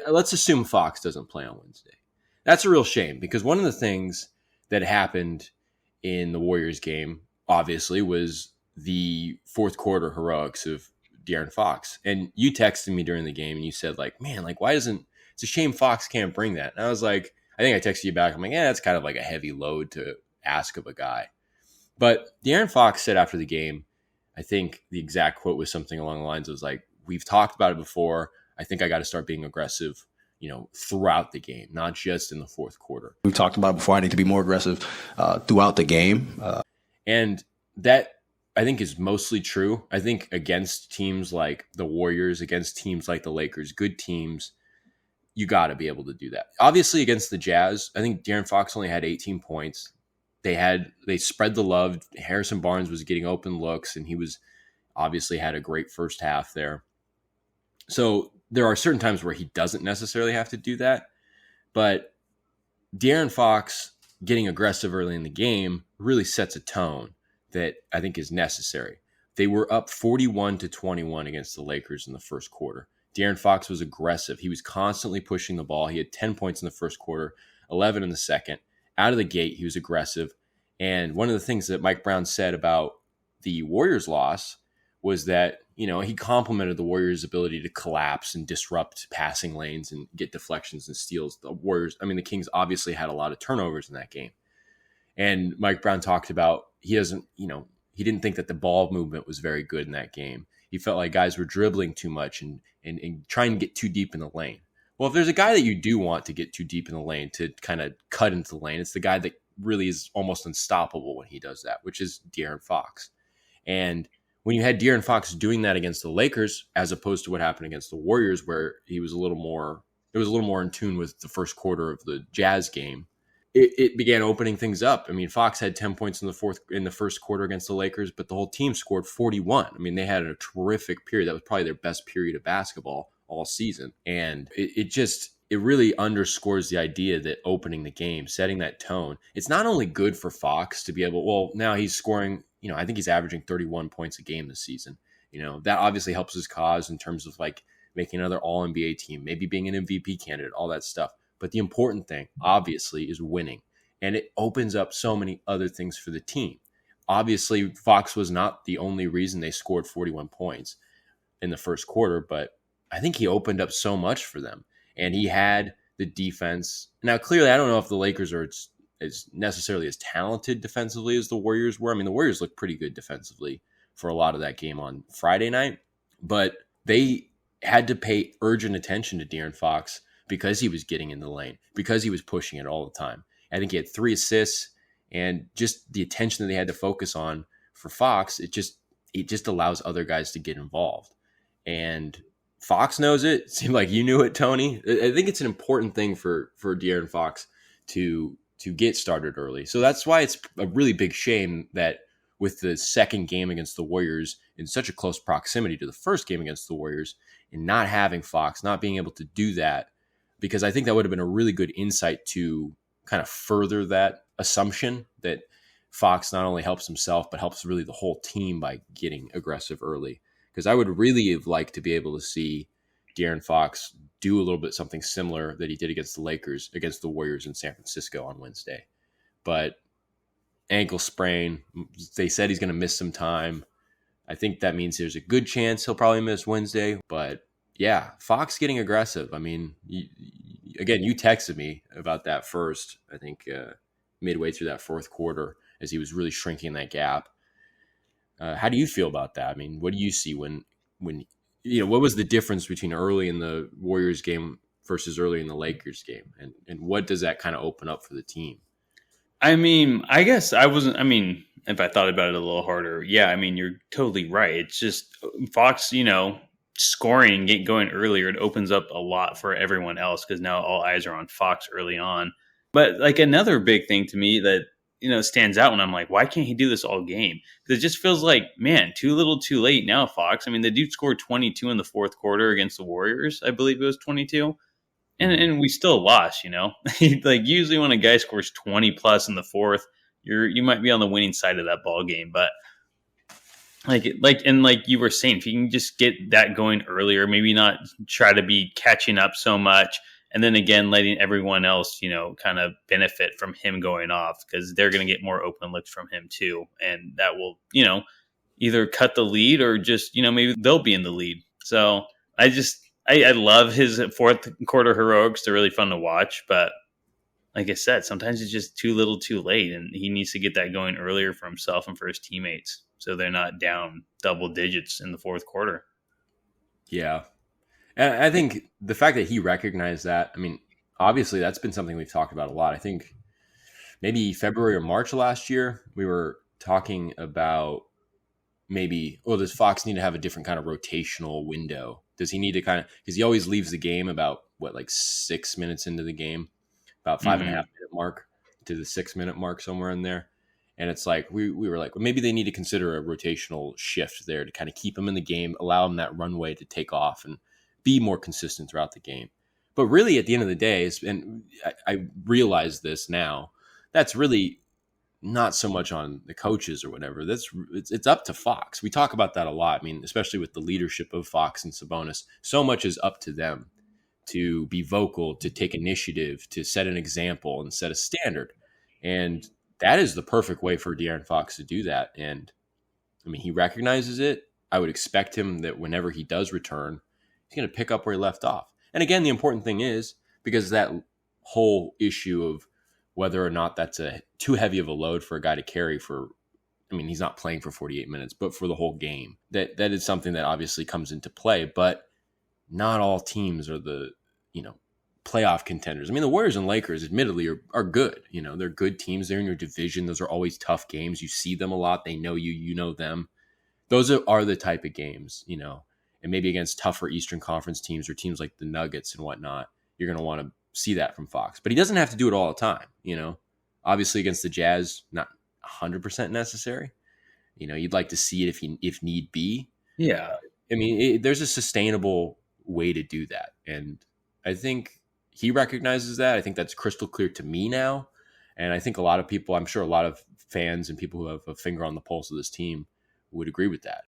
let's assume Fox doesn't play on Wednesday. That's a real shame because one of the things that happened in the Warriors game, obviously, was the fourth quarter heroics of De'Aaron Fox. And you texted me during the game and you said, like, man, like, why doesn't it's a shame Fox can't bring that? And I was like, I think I texted you back. I'm like, yeah, that's kind of like a heavy load to ask of a guy. But De'Aaron Fox said after the game, I think the exact quote was something along the lines of like, we've talked about it before. I think I got to start being aggressive, throughout the game, not just in the fourth quarter. We've talked about it before. I need to be more aggressive throughout the game. And that, I think, is mostly true. I think against teams like the Warriors, against teams like the Lakers, good teams, you got to be able to do that. Obviously, against the Jazz, I think De'Aaron Fox only had 18 points. They spread the love. Harrison Barnes was getting open looks, and he was obviously had a great first half there. So there are certain times where he doesn't necessarily have to do that. But De'Aaron Fox getting aggressive early in the game really sets a tone that I think is necessary. They were up 41-21 against the Lakers in the first quarter. De'Aaron Fox was aggressive. He was constantly pushing the ball. He had 10 points in the first quarter, 11 in the second. Out of the gate, he was aggressive. And one of the things that Mike Brown said about the Warriors loss was that, he complimented the Warriors' ability to collapse and disrupt passing lanes and get deflections and steals. The Kings obviously had a lot of turnovers in that game. And Mike Brown talked about he didn't think that the ball movement was very good in that game. He felt like guys were dribbling too much and trying to get too deep in the lane. Well, if there's a guy that you do want to get too deep in the lane, to kind of cut into the lane, it's the guy that really is almost unstoppable when he does that, which is De'Aaron Fox. And when you had De'Aaron Fox doing that against the Lakers, as opposed to what happened against the Warriors, where it was a little more in tune with the first quarter of the Jazz game, it began opening things up. I mean, Fox had 10 points in the first quarter against the Lakers, but the whole team scored 41. I mean, they had a terrific period. That was probably their best period of basketball all season. And it really underscores the idea that opening the game, setting that tone, it's not only good for Fox to be able, now he's scoring, I think he's averaging 31 points a game this season. That obviously helps his cause in terms of like making another All-NBA team, maybe being an MVP candidate, all that stuff. But the important thing, obviously, is winning. And it opens up so many other things for the team. Obviously, Fox was not the only reason they scored 41 points in the first quarter, but I think he opened up so much for them. And he had the defense. Now, clearly, I don't know if the Lakers are as necessarily as talented defensively as the Warriors were. I mean, the Warriors looked pretty good defensively for a lot of that game on Friday night. But they had to pay urgent attention to De'Aaron Fox because he was getting in the lane, because he was pushing it all the time. I think he had 3 assists, and just the attention that they had to focus on for Fox, it just allows other guys to get involved. And Fox knows it. It seemed like you knew it, Tony. I think it's an important thing for De'Aaron Fox to get started early. So that's why it's a really big shame that with the second game against the Warriors in such a close proximity to the first game against the Warriors, and not having Fox, not being able to do that, because I think that would have been a really good insight to kind of further that assumption that Fox not only helps himself, but helps really the whole team by getting aggressive early. Because I would really have liked to be able to see De'Aaron Fox do a little bit something similar that he did against the Warriors in San Francisco on Wednesday. But ankle sprain, they said he's going to miss some time. I think that means there's a good chance he'll probably miss Wednesday. But yeah, Fox getting aggressive. I mean, again, you texted me about that first, I think midway through that fourth quarter as he was really shrinking that gap. How do you feel about that? I mean, what do you see when what was the difference between early in the Warriors game versus early in the Lakers game? And what does that kind of open up for the team? I mean, I guess if I thought about it a little harder, yeah, I mean, you're totally right. It's just Fox, scoring, getting going earlier, it opens up a lot for everyone else because now all eyes are on Fox early on. But like another big thing to me that, stands out when I'm like, why can't he do this all game? Because it just feels like, man, too little too late now, Fox. I mean, the dude scored 22 in the fourth quarter against the Warriors. I believe it was 22. And we still lost, like usually when a guy scores 20 plus in the fourth, you might be on the winning side of that ball game. But Like you were saying, if you can just get that going earlier, maybe not try to be catching up so much, and then again letting everyone else, kind of benefit from him going off, because they're going to get more open looks from him too, and that will, either cut the lead or just, maybe they'll be in the lead. So I love his fourth quarter heroics. They're really fun to watch, but like I said, sometimes it's just too little too late, and he needs to get that going earlier for himself and for his teammates so they're not down double digits in the fourth quarter. Yeah. And I think the fact that he recognized that, I mean, obviously that's been something we've talked about a lot. I think maybe February or March last year, we were talking about maybe, well, does Fox need to have a different kind of rotational window? Does he need to because he always leaves the game about like 6 minutes into the game, about five and a half minute mark to the 6 minute mark, somewhere in there. And it's like, we were like, well, maybe they need to consider a rotational shift there to kind of keep him in the game, allow him that runway to take off and be more consistent throughout the game. But really, at the end of the day, and I realize this now, that's really not so much on the coaches or whatever. It's up to Fox. We talk about that a lot. I mean, especially with the leadership of Fox and Sabonis, so much is up to them to be vocal, to take initiative, to set an example and set a standard. And that is the perfect way for De'Aaron Fox to do that. And I mean, he recognizes it. I would expect him that whenever he does return, he's going to pick up where he left off. And again, the important thing is, because that whole issue of whether or not that's too heavy of a load for a guy to carry he's not playing for 48 minutes, but for the whole game, that is something that obviously comes into play. But not all teams are the, playoff contenders. I mean, the Warriors and Lakers, admittedly, are good. They're good teams. They're in your division. Those are always tough games. You see them a lot. They know you. You know them. Those are the type of games, and maybe against tougher Eastern Conference teams or teams like the Nuggets and whatnot, you're going to want to see that from Fox. But he doesn't have to do it all the time, Obviously, against the Jazz, not 100% necessary. You'd like to see it if need be. Yeah. I mean, there's a sustainable way to do that. And I think he recognizes that. I think that's crystal clear to me now. And I think a lot of people, I'm sure a lot of fans and people who have a finger on the pulse of this team would agree with that.